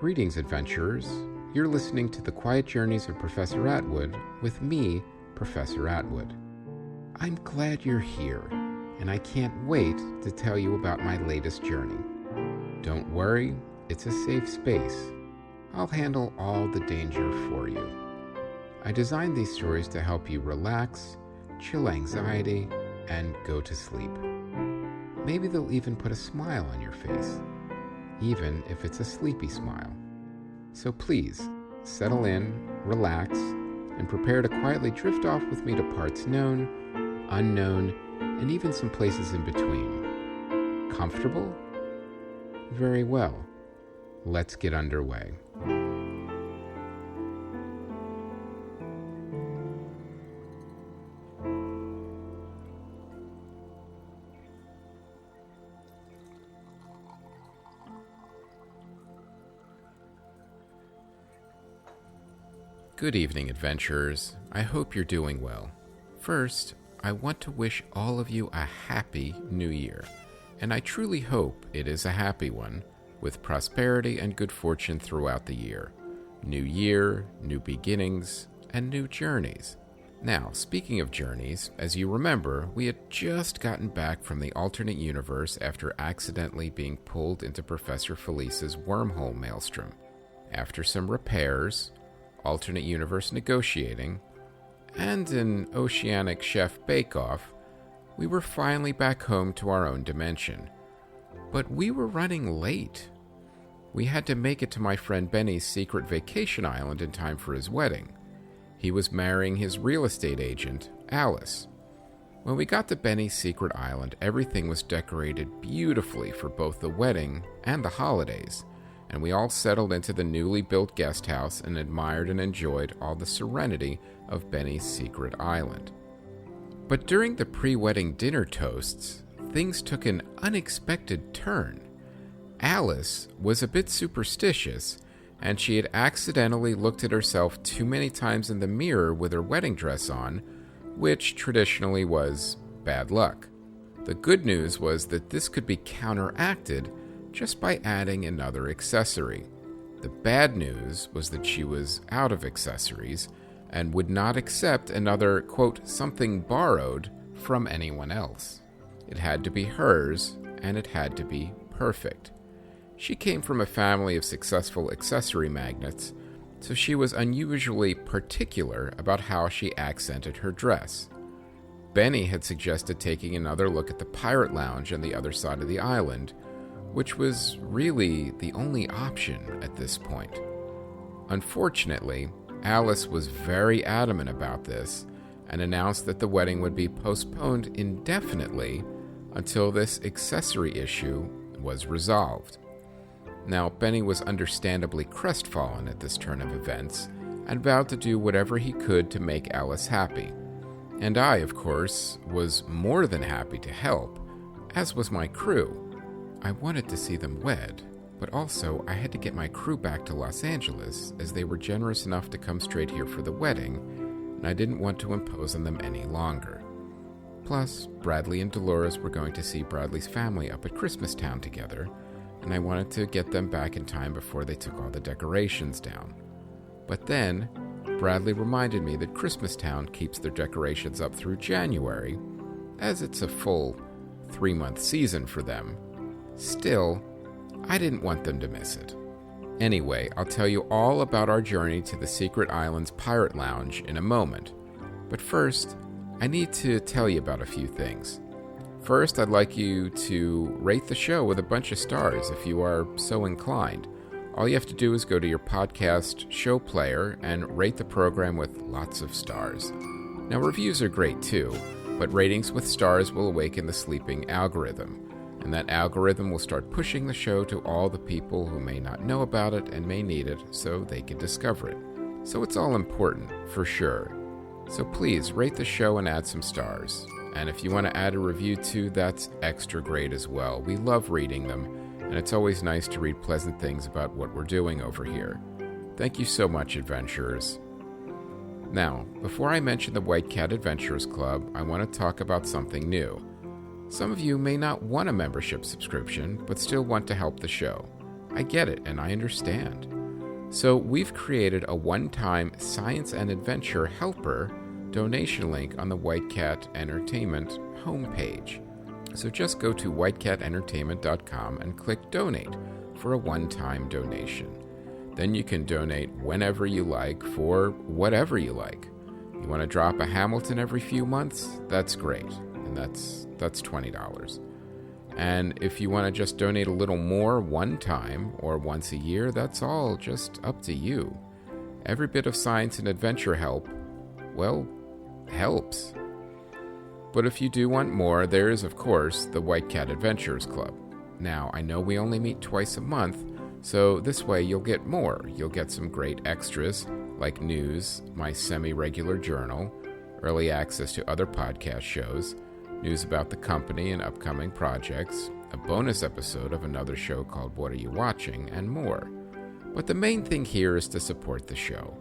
Greetings, adventurers. You're listening to The Quiet Journeys of Professor Atwood with me, Professor Atwood. I'm glad you're here, and I can't wait to tell you about my latest journey. Don't worry, it's a safe space. I'll handle all the danger for you. I designed these stories to help you relax, chill anxiety, and go to sleep. Maybe they'll even put a smile on your face, even if it's a sleepy smile. So please, settle in, relax, and prepare to quietly drift off with me to parts known, unknown, and even some places in between. Comfortable? Very well. Let's get underway. Good evening, adventurers. I hope you're doing well. First, I want to wish all of you a happy new year, and I truly hope it is a happy one, with prosperity and good fortune throughout the year. New year, new beginnings, and new journeys. Now, speaking of journeys, as you remember, we had just gotten back from the alternate universe after accidentally being pulled into Professor Felice's wormhole maelstrom. After some repairs, alternate universe negotiating, and an oceanic chef bake-off, we were finally back home to our own dimension. But we were running late. We had to make it to my friend Benny's secret vacation island in time for his wedding. He was marrying his real estate agent, Alice. When we got to Benny's secret island, everything was decorated beautifully for both the wedding and the holidays, and we all settled into the newly built guest house and admired and enjoyed all the serenity of Benny's secret island. But during the pre-wedding dinner toasts, things took an unexpected turn. Alice was a bit superstitious, and she had accidentally looked at herself too many times in the mirror with her wedding dress on, which traditionally was bad luck. The good news was that this could be counteracted just by adding another accessory. The bad news was that she was out of accessories and would not accept another, quote, something borrowed from anyone else. It had to be hers, and it had to be perfect. She came from a family of successful accessory magnates, so she was unusually particular about how she accented her dress. Benny had suggested taking another look at the pirate lounge on the other side of the island, which was really the only option at this point. Unfortunately, Alice was very adamant about this and announced that the wedding would be postponed indefinitely until this accessory issue was resolved. Now, Benny was understandably crestfallen at this turn of events and vowed to do whatever he could to make Alice happy. And I, of course, was more than happy to help, as was my crew. I wanted to see them wed, but also I had to get my crew back to Los Angeles as they were generous enough to come straight here for the wedding, and I didn't want to impose on them any longer. Plus, Bradley and Dolores were going to see Bradley's family up at Christmastown together, and I wanted to get them back in time before they took all the decorations down. But then, Bradley reminded me that Christmastown keeps their decorations up through January, as it's a full 3-month season for them. Still, I didn't want them to miss it. Anyway, I'll tell you all about our journey to the Secret Island's Pirate Lounge in a moment. But first, I need to tell you about a few things. First, I'd like you to rate the show with a bunch of stars if you are so inclined. All you have to do is go to your podcast show player and rate the program with lots of stars. Now, reviews are great too, but ratings with stars will awaken the sleeping algorithm. And that algorithm will start pushing the show to all the people who may not know about it and may need it so they can discover it. So it's all important, for sure. So please rate the show and add some stars. And if you want to add a review too, that's extra great as well. We love reading them, and it's always nice to read pleasant things about what we're doing over here. Thank you so much, adventurers. Now, before I mention the White Cat Adventurers Club, I want to talk about something new. Some of you may not want a membership subscription, but still want to help the show. I get it, and I understand. So we've created a one-time Science and Adventure Helper donation link on the White Cat Entertainment homepage. So just go to whitecatentertainment.com and click Donate for a one-time donation. Then you can donate whenever you like for whatever you like. You want to drop a Hamilton every few months? That's great. And that's $20. And if you want to just donate a little more one time or once a year, that's all just up to you. Every bit of science and adventure helps. But if you do want more, there is, of course, the White Cat Adventures Club. Now, I know we only meet twice a month, so this way you'll get more. You'll get some great extras, like news, my semi-regular journal, early access to other podcast shows, news about the company and upcoming projects, a bonus episode of another show called What Are You Watching, and more. But the main thing here is to support the show.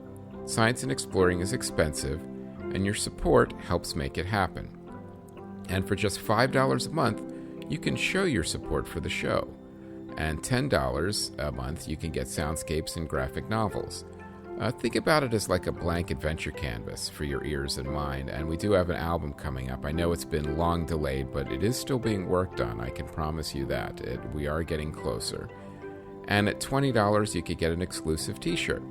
Science and exploring is expensive, and your support helps make it happen. And for just $5 a month, you can show your support for the show. And $10 a month, you can get soundscapes and graphic novels. Think about it as like a blank adventure canvas for your ears and mind, and we do have an album coming up. I know it's been long delayed, but it is still being worked on, I can promise you that. We are getting closer. And at $20, you could get an exclusive t-shirt.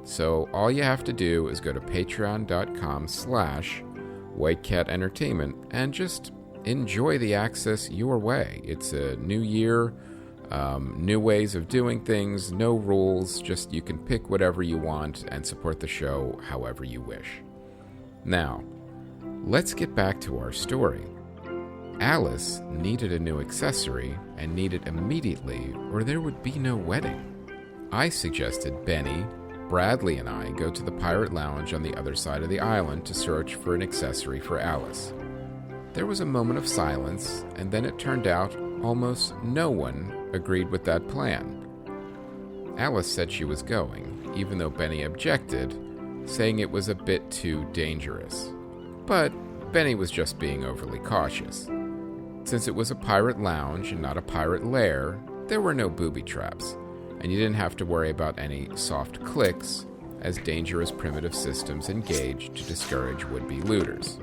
So all you have to do is go to patreon.com/WhiteCatEntertainment and just enjoy the access your way. It's a new year, new ways of doing things, no rules, just you can pick whatever you want and support the show however you wish. Now, let's get back to our story. Alice needed a new accessory and needed immediately or there would be no wedding. I suggested Benny, Bradley, and I go to the Pirate Lounge on the other side of the island to search for an accessory for Alice. There was a moment of silence, and then it turned out almost no one agreed with that plan. Alice said she was going, even though Benny objected, saying it was a bit too dangerous. But Benny was just being overly cautious. Since it was a pirate lounge and not a pirate lair, there were no booby traps, and you didn't have to worry about any soft clicks as dangerous primitive systems engaged to discourage would-be looters.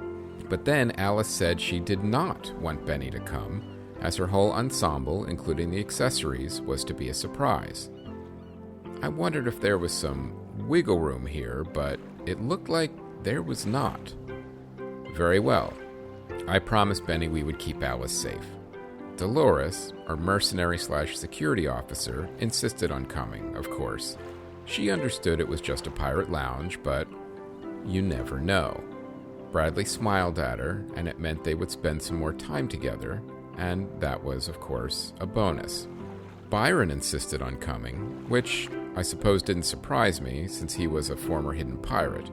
But then Alice said she did not want Benny to come, as her whole ensemble, including the accessories, was to be a surprise. I wondered if there was some wiggle room here, but it looked like there was not. Very well. I promised Benny we would keep Alice safe. Dolores, our mercenary/security officer, insisted on coming, of course. She understood it was just a pirate lounge, but you never know. Bradley smiled at her, and it meant they would spend some more time together, and that was, of course, a bonus. Byron insisted on coming, which I suppose didn't surprise me, since he was a former hidden pirate.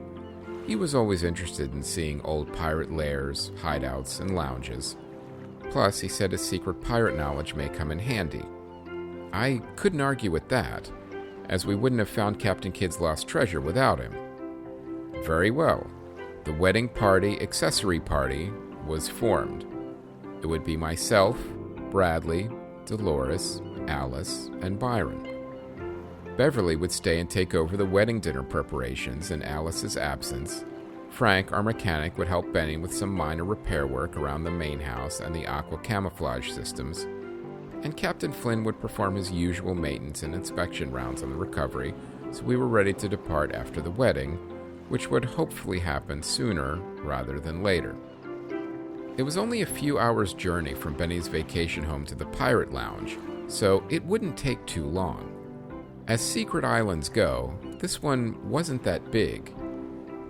He was always interested in seeing old pirate lairs, hideouts, and lounges. Plus, he said his secret pirate knowledge may come in handy. I couldn't argue with that, as we wouldn't have found Captain Kidd's lost treasure without him. Very well. The wedding party accessory party was formed. It would be myself, Bradley, Dolores, Alice, and Byron. Beverly would stay and take over the wedding dinner preparations in Alice's absence. Frank, our mechanic, would help Benny with some minor repair work around the main house and the aqua camouflage systems. And Captain Flynn would perform his usual maintenance and inspection rounds on the Recovery, so we were ready to depart after the wedding, which would hopefully happen sooner rather than later. It was only a few hours' journey from Benny's vacation home to the Pirate Lounge, so it wouldn't take too long. As secret islands go, this one wasn't that big.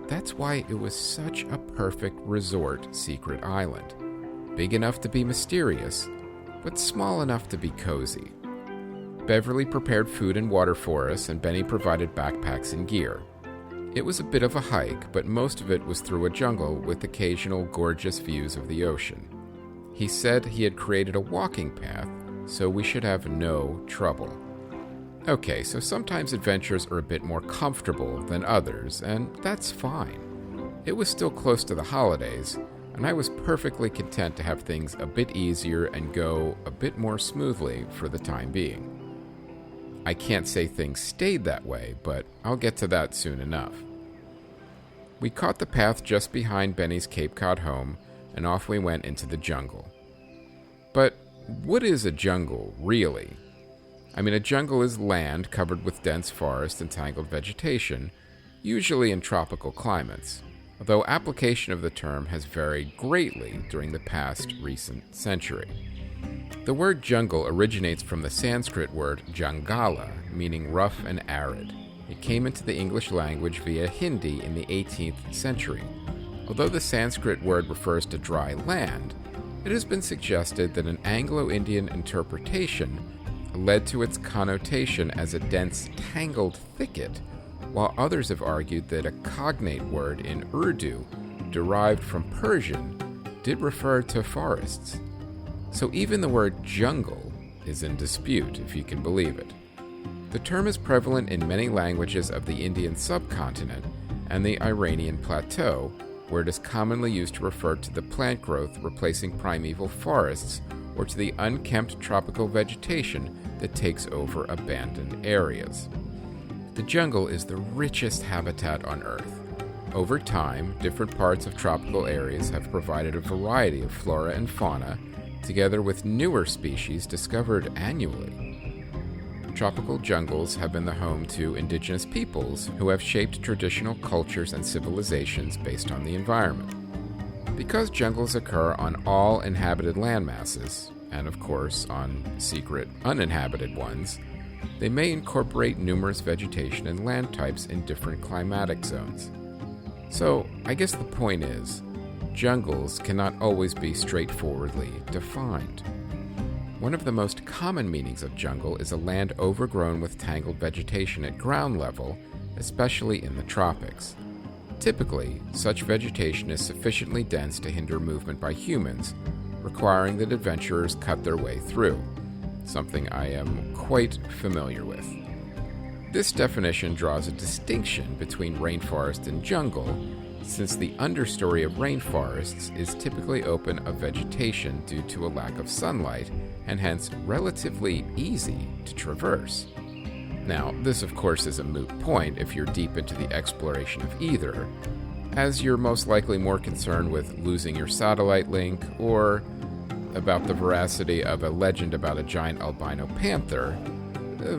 That's why it was such a perfect resort secret island. Big enough to be mysterious, but small enough to be cozy. Beverly prepared food and water for us, and Benny provided backpacks and gear. It was a bit of a hike, but most of it was through a jungle with occasional gorgeous views of the ocean. He said he had created a walking path, so we should have no trouble. Okay, so sometimes adventures are a bit more comfortable than others, and that's fine. It was still close to the holidays, and I was perfectly content to have things a bit easier and go a bit more smoothly for the time being. I can't say things stayed that way, but I'll get to that soon enough. We caught the path just behind Benny's Cape Cod home, and off we went into the jungle. But what is a jungle, really? I mean, a jungle is land covered with dense forest and tangled vegetation, usually in tropical climates, although application of the term has varied greatly during the past recent century. The word jungle originates from the Sanskrit word jangala, meaning rough and arid. It came into the English language via Hindi in the 18th century. Although the Sanskrit word refers to dry land, it has been suggested that an Anglo-Indian interpretation led to its connotation as a dense, tangled thicket, while others have argued that a cognate word in Urdu, derived from Persian, did refer to forests. So even the word jungle is in dispute, if you can believe it. The term is prevalent in many languages of the Indian subcontinent and the Iranian plateau, where it is commonly used to refer to the plant growth replacing primeval forests or to the unkempt tropical vegetation that takes over abandoned areas. The jungle is the richest habitat on Earth. Over time, different parts of tropical areas have provided a variety of flora and fauna, together with newer species discovered annually. Tropical jungles have been the home to indigenous peoples who have shaped traditional cultures and civilizations based on the environment. Because jungles occur on all inhabited landmasses, and of course on secret uninhabited ones, they may incorporate numerous vegetation and land types in different climatic zones. So, I guess the point is, jungles cannot always be straightforwardly defined. One of the most common meanings of jungle is a land overgrown with tangled vegetation at ground level, especially in the tropics. Typically, such vegetation is sufficiently dense to hinder movement by humans, requiring that adventurers cut their way through, something I am quite familiar with. This definition draws a distinction between rainforest and jungle, since the understory of rainforests is typically open of vegetation due to a lack of sunlight, and hence relatively easy to traverse. Now, this of course is a moot point if you're deep into the exploration of either, as you're most likely more concerned with losing your satellite link or about the veracity of a legend about a giant albino panther,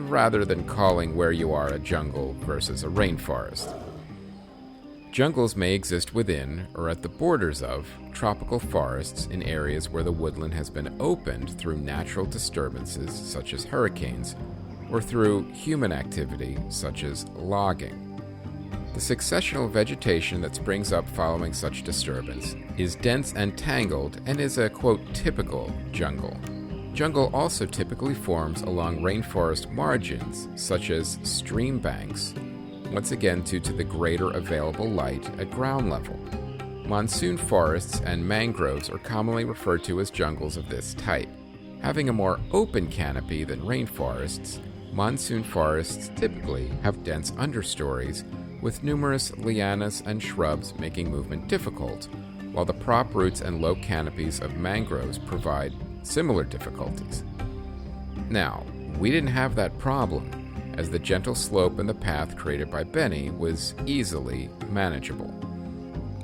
rather than calling where you are a jungle versus a rainforest. Jungles may exist within, or at the borders of, tropical forests in areas where the woodland has been opened through natural disturbances such as hurricanes, or through human activity such as logging. The successional vegetation that springs up following such disturbance is dense and tangled and is a, quote, typical jungle. Jungle also typically forms along rainforest margins, such as stream banks, once again due to the greater available light at ground level. Monsoon forests and mangroves are commonly referred to as jungles of this type. Having a more open canopy than rainforests, monsoon forests typically have dense understories with numerous lianas and shrubs making movement difficult, while the prop roots and low canopies of mangroves provide similar difficulties. Now, we didn't have that problem, as the gentle slope in the path created by Benny was easily manageable.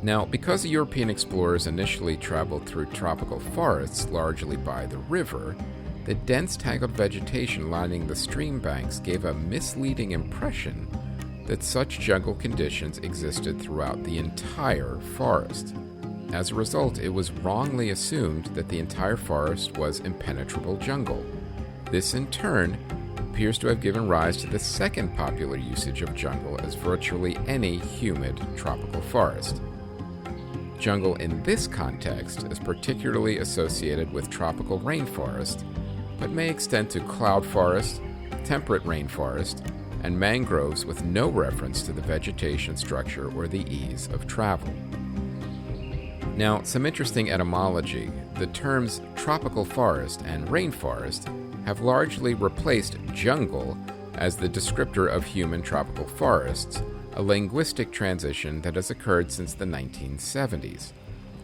Now, because the European explorers initially traveled through tropical forests largely by the river, the dense tangled vegetation lining the stream banks gave a misleading impression that such jungle conditions existed throughout the entire forest. As a result, it was wrongly assumed that the entire forest was impenetrable jungle. This, in turn, appears to have given rise to the second popular usage of jungle as virtually any humid tropical forest. Jungle in this context is particularly associated with tropical rainforest, but may extend to cloud forest, temperate rainforest, and mangroves with no reference to the vegetation structure or the ease of travel. Now, some interesting etymology. The terms tropical forest and rainforest have largely replaced jungle as the descriptor of human tropical forests, a linguistic transition that has occurred since the 1970s.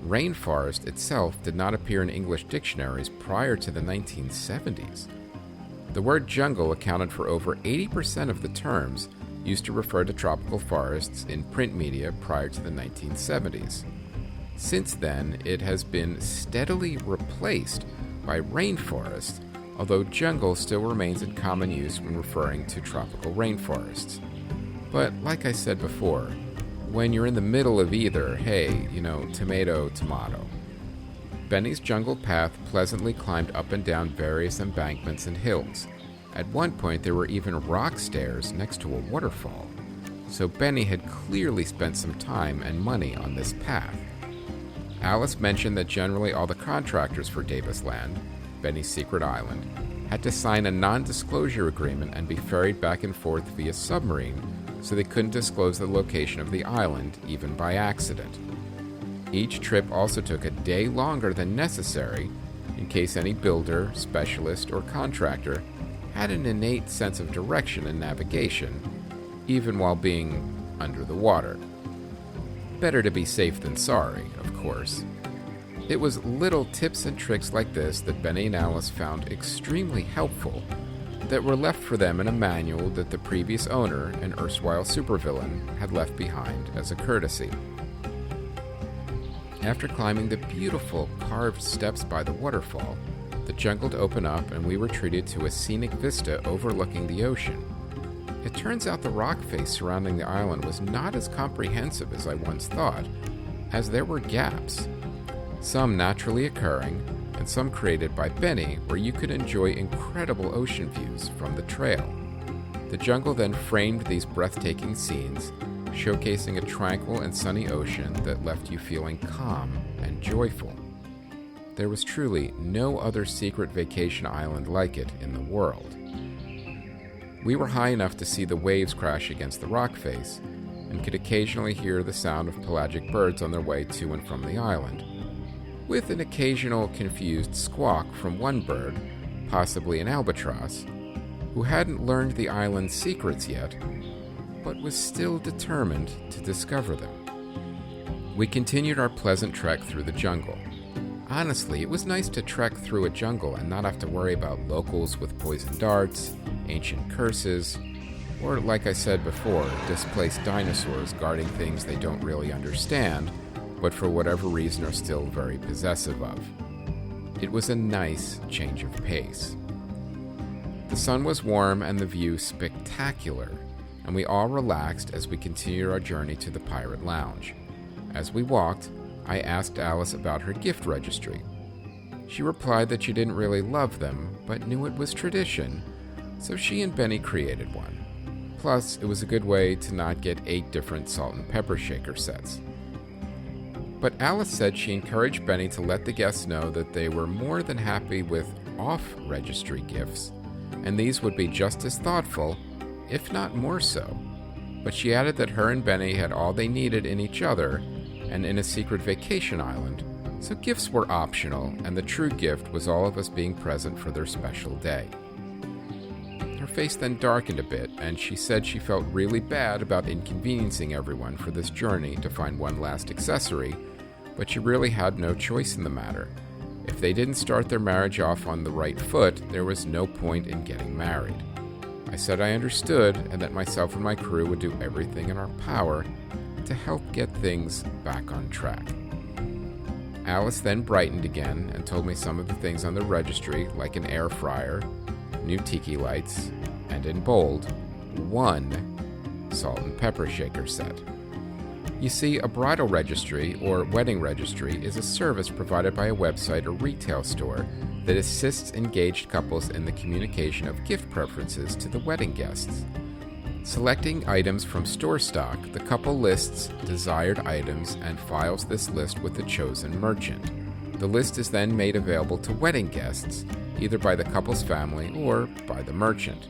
Rainforest itself did not appear in English dictionaries prior to the 1970s. The word jungle accounted for over 80% of the terms used to refer to tropical forests in print media prior to the 1970s. Since then, it has been steadily replaced by rainforest, although jungle still remains in common use when referring to tropical rainforests. But like I said before, when you're in the middle of either, hey, tomato, tomato. Benny's jungle path pleasantly climbed up and down various embankments and hills. At one point, there were even rock stairs next to a waterfall. So Benny had clearly spent some time and money on this path. Alice mentioned that generally all the contractors for Davis Land, Benny's secret island, had to sign a non-disclosure agreement and be ferried back and forth via submarine, so they couldn't disclose the location of the island, even by accident. Each trip also took a day longer than necessary in case any builder, specialist, or contractor had an innate sense of direction and navigation, even while being under the water. Better to be safe than sorry, of course. It was little tips and tricks like this that Benny and Alice found extremely helpful that were left for them in a manual that the previous owner, an erstwhile supervillain, had left behind as a courtesy. After climbing the beautiful carved steps by the waterfall, the jungle opened up and we were treated to a scenic vista overlooking the ocean. It turns out the rock face surrounding the island was not as comprehensive as I once thought, as there were gaps, some naturally occurring and some created by Benny, where you could enjoy incredible ocean views from the trail. The jungle then framed these breathtaking scenes, showcasing a tranquil and sunny ocean that left you feeling calm and joyful. There was truly no other secret vacation island like it in the world. We were high enough to see the waves crash against the rock face and could occasionally hear the sound of pelagic birds on their way to and from the island, with an occasional confused squawk from one bird, possibly an albatross, who hadn't learned the island's secrets yet, but was still determined to discover them. We continued our pleasant trek through the jungle. Honestly, it was nice to trek through a jungle and not have to worry about locals with poison darts, ancient curses, or, like I said before, displaced dinosaurs guarding things they don't really understand, but for whatever reason are still very possessive of. It was a nice change of pace. The sun was warm and the view spectacular, and we all relaxed as we continued our journey to the Pirate Lounge. As we walked, I asked Alice about her gift registry. She replied that she didn't really love them, but knew it was tradition, so she and Benny created one. Plus, it was a good way to not get 8 different salt and pepper shaker sets. But Alice said she encouraged Benny to let the guests know that they were more than happy with off-registry gifts, and these would be just as thoughtful, if not more so. But she added that her and Benny had all they needed in each other and in a secret vacation island, so gifts were optional, and the true gift was all of us being present for their special day. Her face then darkened a bit, and she said she felt really bad about inconveniencing everyone for this journey to find one last accessory, but she really had no choice in the matter. If they didn't start their marriage off on the right foot, there was no point in getting married. I said I understood, and that myself and my crew would do everything in our power to help get things back on track. Alice then brightened again and told me some of the things on the registry, like an air fryer, new tiki lights, and in bold, 1 salt and pepper shaker set. You see, a bridal registry or wedding registry is a service provided by a website or retail store that assists engaged couples in the communication of gift preferences to the wedding guests. Selecting items from store stock, the couple lists desired items and files this list with the chosen merchant. The list is then made available to wedding guests, either by the couple's family or by the merchant.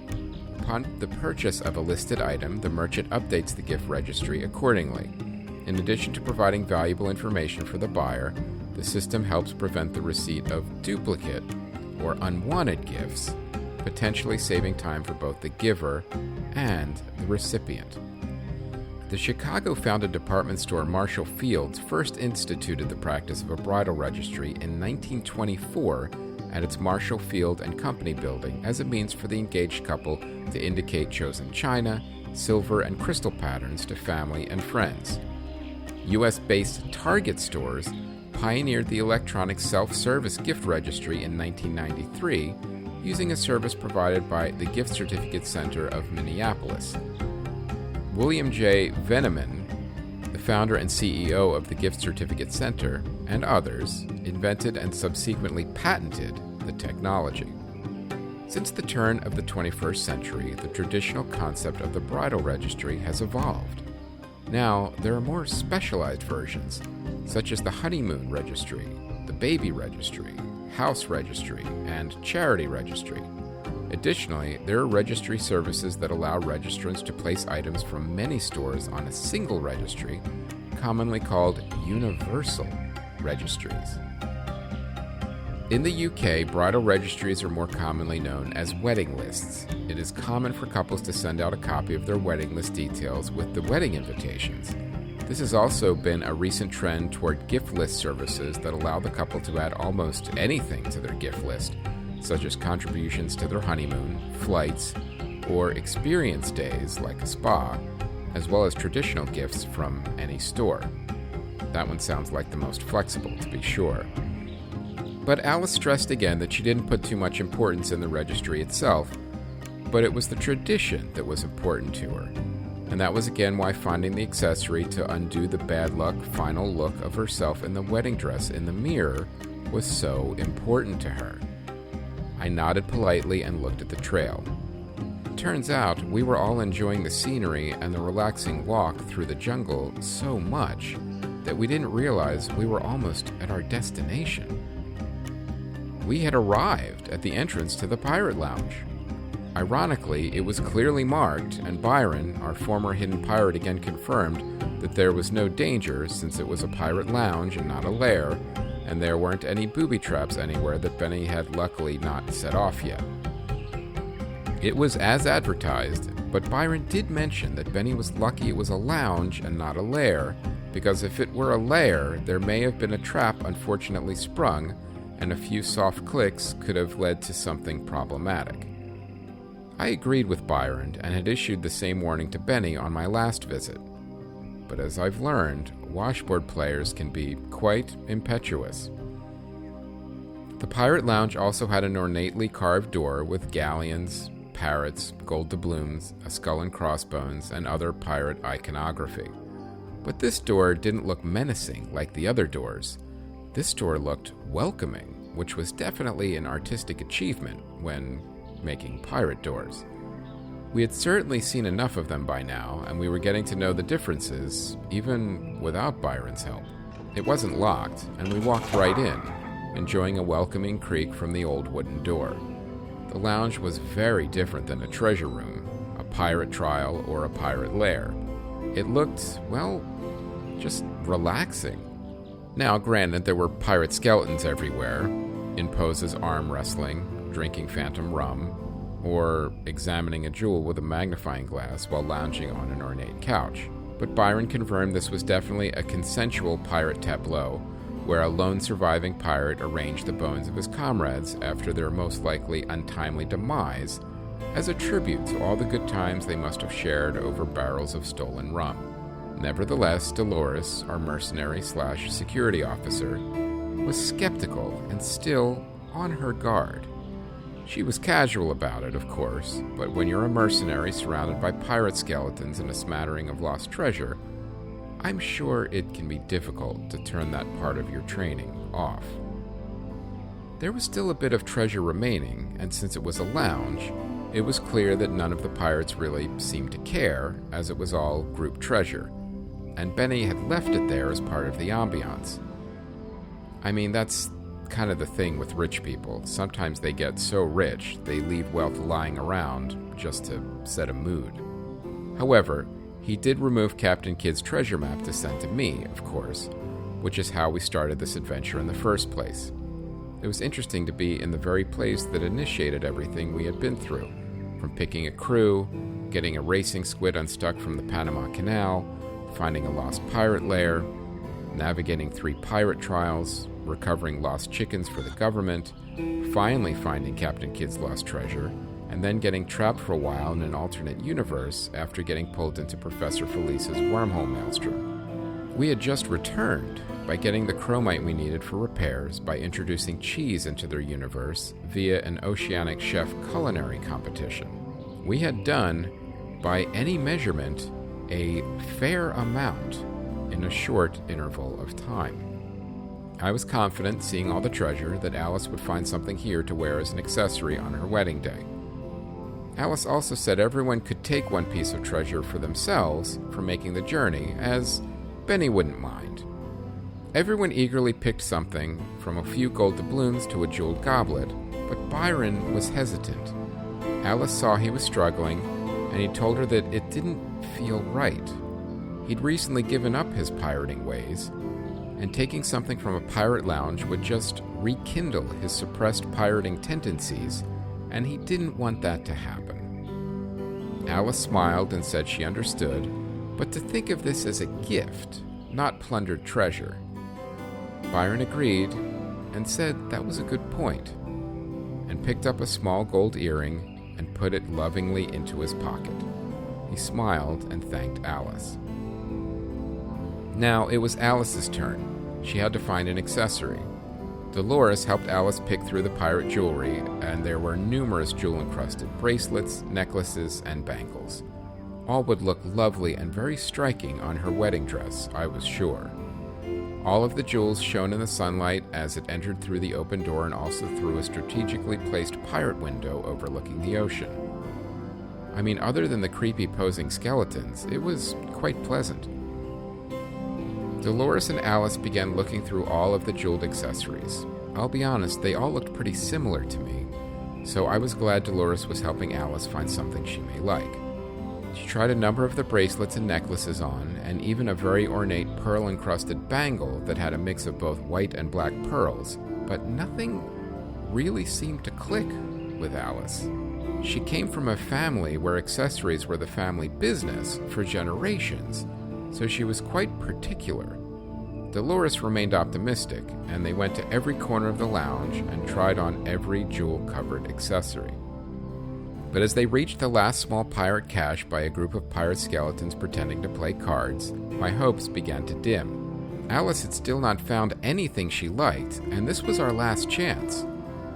Upon the purchase of a listed item, the merchant updates the gift registry accordingly. In addition to providing valuable information for the buyer, the system helps prevent the receipt of duplicate or unwanted gifts, potentially saving time for both the giver and the recipient. The Chicago-founded department store Marshall Field's first instituted the practice of a bridal registry in 1924 at its Marshall Field and Company building as a means for the engaged couple to indicate chosen china, silver, and crystal patterns to family and friends. U.S.-based Target stores pioneered the electronic self-service gift registry in 1993, using a service provided by the Gift Certificate Center of Minneapolis. William J. Veneman, the founder and CEO of the Gift Certificate Center, and others, invented and subsequently patented the technology. Since the turn of the 21st century, the traditional concept of the bridal registry has evolved. Now, there are more specialized versions, such as the honeymoon registry, the baby registry, house registry, and charity registry. Additionally, there are registry services that allow registrants to place items from many stores on a single registry, commonly called universal registries. In the UK, bridal registries are more commonly known as wedding lists. It is common for couples to send out a copy of their wedding list details with the wedding invitations. This has also been a recent trend toward gift list services that allow the couple to add almost anything to their gift list, such as contributions to their honeymoon, flights, or experience days like a spa, as well as traditional gifts from any store. That one sounds like the most flexible, to be sure. But Alice stressed again that she didn't put too much importance in the registry itself, but it was the tradition that was important to her. And that was again why finding the accessory to undo the bad luck final look of herself in the wedding dress in the mirror was so important to her. I nodded politely and looked at the trail. Turns out we were all enjoying the scenery and the relaxing walk through the jungle so much that we didn't realize we were almost at our destination. We had arrived at the entrance to the Pirate Lounge. Ironically, it was clearly marked, and Byron, our former hidden pirate, again confirmed that there was no danger since it was a pirate lounge and not a lair, and there weren't any booby traps anywhere that Benny had luckily not set off yet. It was as advertised, but Byron did mention that Benny was lucky it was a lounge and not a lair, because if it were a lair, there may have been a trap unfortunately sprung, and a few soft clicks could have led to something problematic. I agreed with Byron and had issued the same warning to Benny on my last visit. But as I've learned, washboard players can be quite impetuous. The Pirate Lounge also had an ornately carved door with galleons, parrots, gold doubloons, a skull and crossbones, and other pirate iconography. But this door didn't look menacing like the other doors. This door looked welcoming, which was definitely an artistic achievement when making pirate doors. We had certainly seen enough of them by now, and we were getting to know the differences, even without Byron's help. It wasn't locked, and we walked right in, enjoying a welcoming creak from the old wooden door. The lounge was very different than a treasure room, a pirate trial, or a pirate lair. It looked, well, just relaxing. Now, granted, there were pirate skeletons everywhere, in poses arm wrestling, drinking phantom rum, or examining a jewel with a magnifying glass while lounging on an ornate couch. But Byron confirmed this was definitely a consensual pirate tableau, where a lone surviving pirate arranged the bones of his comrades after their most likely untimely demise, as a tribute to all the good times they must have shared over barrels of stolen rum. Nevertheless, Dolores, our mercenary/security officer, was skeptical and still on her guard. She was casual about it, of course, but when you're a mercenary surrounded by pirate skeletons and a smattering of lost treasure, I'm sure it can be difficult to turn that part of your training off. There was still a bit of treasure remaining, and since it was a lounge, it was clear that none of the pirates really seemed to care, as it was all group treasure, and Benny had left it there as part of the ambiance. I mean, that's kind of the thing with rich people. Sometimes they get so rich, they leave wealth lying around just to set a mood. However, he did remove Captain Kidd's treasure map to send to me, of course, which is how we started this adventure in the first place. It was interesting to be in the very place that initiated everything we had been through, from picking a crew, getting a racing squid unstuck from the Panama Canal, finding a lost pirate lair, navigating 3 pirate trials, recovering lost chickens for the government, finally finding Captain Kidd's lost treasure, and then getting trapped for a while in an alternate universe after getting pulled into Professor Felice's wormhole maelstrom. We had just returned by getting the chromite we needed for repairs by introducing cheese into their universe via an oceanic chef culinary competition. We had done, by any measurement, a fair amount in a short interval of time. I was confident, seeing all the treasure, that Alice would find something here to wear as an accessory on her wedding day. Alice also said everyone could take one piece of treasure for themselves for making the journey, as Benny wouldn't mind. Everyone eagerly picked something, from a few gold doubloons to a jeweled goblet, but Byron was hesitant. Alice saw he was struggling, and he told her that it didn't feel right. He'd recently given up his pirating ways, and taking something from a pirate lounge would just rekindle his suppressed pirating tendencies, and he didn't want that to happen. Alice smiled and said she understood, but to think of this as a gift, not plundered treasure. Byron agreed and said that was a good point, and picked up a small gold earring and put it lovingly into his pocket. He smiled and thanked Alice. Now it was Alice's turn. She had to find an accessory. Dolores helped Alice pick through the pirate jewelry, and there were numerous jewel-encrusted bracelets, necklaces, and bangles. All would look lovely and very striking on her wedding dress, I was sure. All of the jewels shone in the sunlight as it entered through the open door and also through a strategically placed pirate window overlooking the ocean. I mean, other than the creepy posing skeletons, it was quite pleasant. Dolores and Alice began looking through all of the jeweled accessories. I'll be honest, they all looked pretty similar to me, so I was glad Dolores was helping Alice find something she may like. She tried a number of the bracelets and necklaces on, and even a very ornate pearl-encrusted bangle that had a mix of both white and black pearls, but nothing really seemed to click with Alice. She came from a family where accessories were the family business for generations, so she was quite particular. Dolores remained optimistic, and they went to every corner of the lounge and tried on every jewel-covered accessory. But as they reached the last small pirate cache by a group of pirate skeletons pretending to play cards, my hopes began to dim. Alice had still not found anything she liked, and this was our last chance.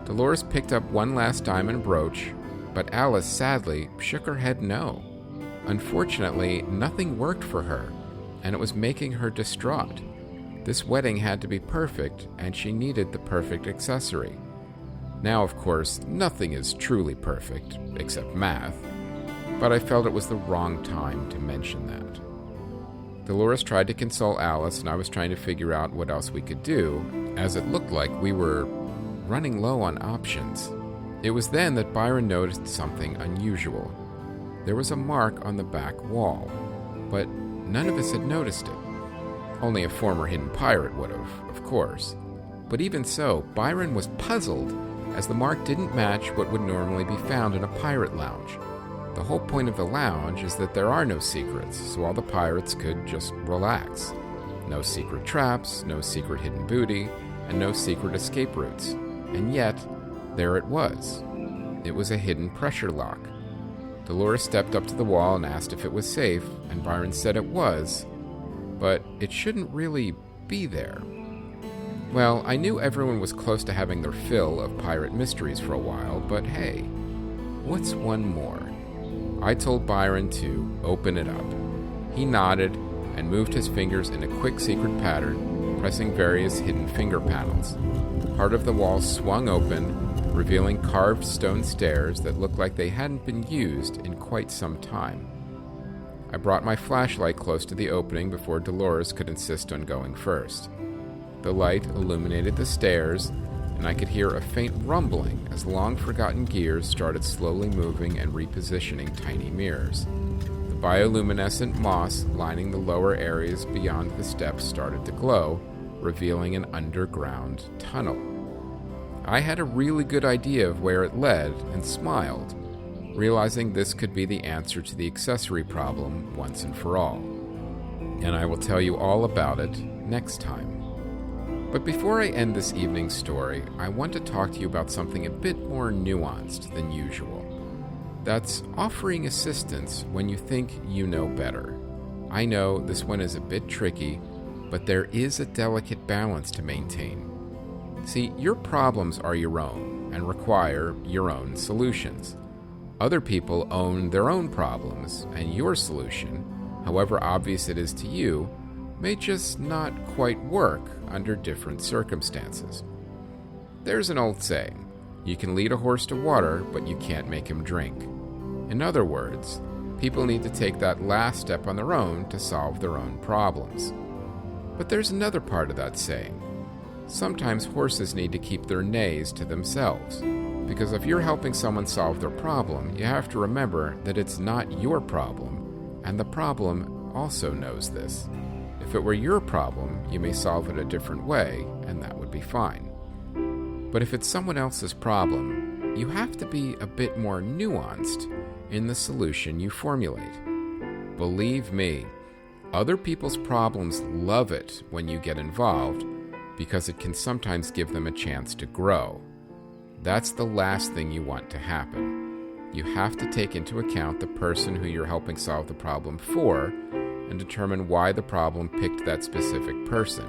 Dolores picked up one last diamond brooch, but Alice sadly shook her head no. Unfortunately, nothing worked for her, and it was making her distraught. This wedding had to be perfect, and she needed the perfect accessory. Now, of course, nothing is truly perfect, except math, but I felt it was the wrong time to mention that. Dolores tried to console Alice, and I was trying to figure out what else we could do, as it looked like we were running low on options. It was then that Byron noticed something unusual. There was a mark on the back wall, but none of us had noticed it. Only a former hidden pirate would have, of course. But even so, Byron was puzzled, as the mark didn't match what would normally be found in a pirate lounge. The whole point of the lounge is that there are no secrets, so all the pirates could just relax. No secret traps, no secret hidden booty, and no secret escape routes. And yet, there it was. It was a hidden pressure lock. Dolores stepped up to the wall and asked if it was safe, and Byron said it was, but it shouldn't really be there. Well, I knew everyone was close to having their fill of pirate mysteries for a while, but hey, what's one more? I told Byron to open it up. He nodded and moved his fingers in a quick secret pattern, pressing various hidden finger panels. Part of the wall swung open, revealing carved stone stairs that looked like they hadn't been used in quite some time. I brought my flashlight close to the opening before Dolores could insist on going first. The light illuminated the stairs, and I could hear a faint rumbling as long-forgotten gears started slowly moving and repositioning tiny mirrors. The bioluminescent moss lining the lower areas beyond the steps started to glow, revealing an underground tunnel. I had a really good idea of where it led and smiled, realizing this could be the answer to the accessory problem once and for all. And I will tell you all about it next time. But before I end this evening's story, I want to talk to you about something a bit more nuanced than usual. That's offering assistance when you think you know better. I know this one is a bit tricky, but there is a delicate balance to maintain. See, your problems are your own and require your own solutions. Other people own their own problems, and your solution, however obvious it is to you, may just not quite work under different circumstances. There's an old saying, you can lead a horse to water, but you can't make him drink. In other words, people need to take that last step on their own to solve their own problems. But there's another part of that saying. Sometimes horses need to keep their neighs to themselves, because if you're helping someone solve their problem, you have to remember that it's not your problem, and the problem also knows this. If it were your problem, you may solve it a different way, and that would be fine. But if it's someone else's problem, you have to be a bit more nuanced in the solution you formulate. Believe me, other people's problems love it when you get involved because it can sometimes give them a chance to grow. That's the last thing you want to happen. You have to take into account the person who you're helping solve the problem for and determine why the problem picked that specific person.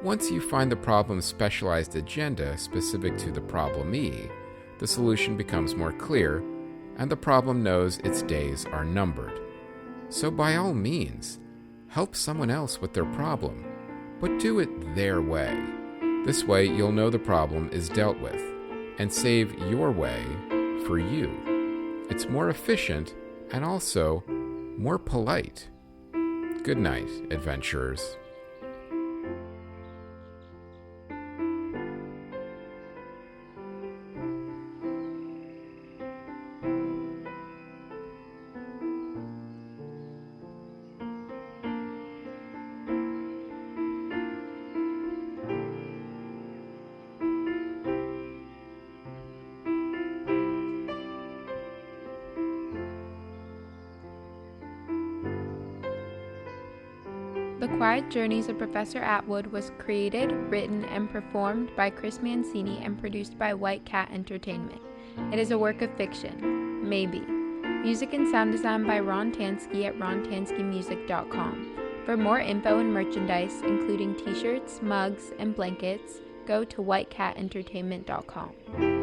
Once you find the problem's specialized agenda specific to the problemee, the solution becomes more clear, and the problem knows its days are numbered. So by all means, help someone else with their problem, but do it their way. This way you'll know the problem is dealt with, and save your way for you. It's more efficient and also more polite. Good night, adventurers. The Quiet Journeys of Professor Atwood was created, written, and performed by Chris Mancini and produced by White Cat Entertainment. It is a work of fiction. Maybe. Music and sound design by Ron Tansky at rontanskymusic.com. For more info and merchandise, including t-shirts, mugs, and blankets, go to whitecatentertainment.com.